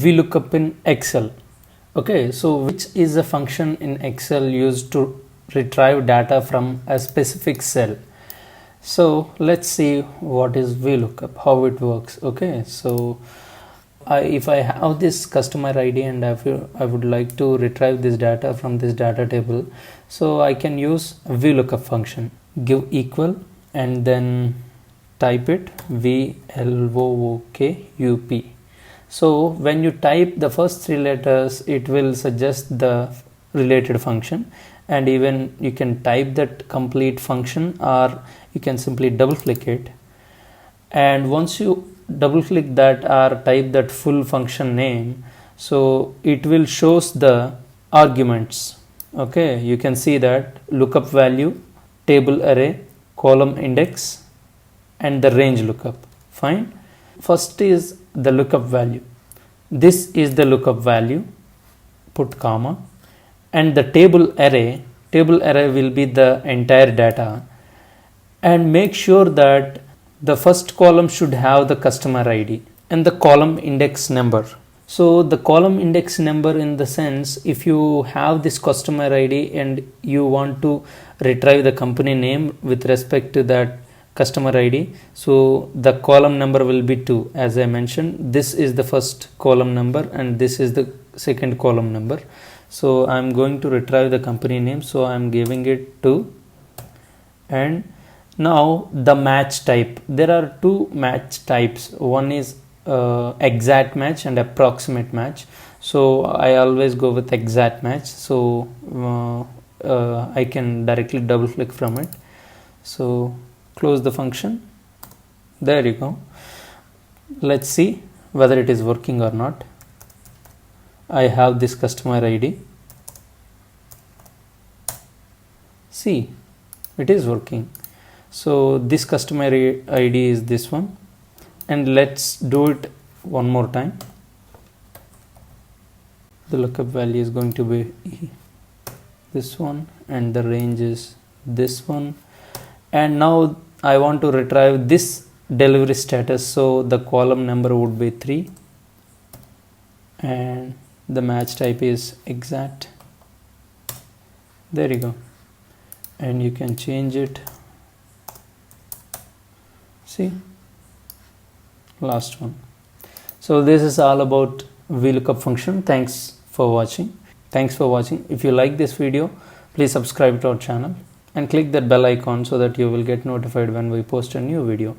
VLOOKUP in Excel. Okay, so which is a function in Excel used to retrieve data from a specific cell. So let's see what is VLOOKUP, how it works. Okay, so if I have this customer ID and I would like to retrieve this data from this data table, so I can use a VLOOKUP function. Give equal and then type it VLOOKUP. So when you type the first three letters, it will suggest the related function, and even you can type that complete function, or you can simply double click it, and once you double click that or type that full function name, so it will shows the arguments. Okay, you can see that lookup value, table array, column index, and the range lookup. Fine. First is the lookup value. This is the lookup value, put comma, and the table array will be the entire data, and make sure that the first column should have the customer ID and the column index number. So the column index number, in the sense, if you have this customer ID and you want to retrieve the company name with respect to that customer ID, so the column number will be 2. As I mentioned, this is the first column number and this is the second column number. So I'm going to retrieve the company name, so I'm giving it 2. And now the match type, there are two match types. One is exact match and approximate match. So I always go with exact match, so I can directly double click from it. So close the function. There you go. Let's see whether it is working or not. I have this customer ID. See, it is working. So this customer ID is this one, and let's do it one more time. The lookup value is going to be this one, and the range is this one. And now I want to retrieve this delivery status, so the column number would be 3 and the match type is exact. There you go, and you can change it. See, last one. So this is all about VLOOKUP function. Thanks for watching. If you like this video, please subscribe to our channel and click that bell icon so that you will get notified when we post a new video.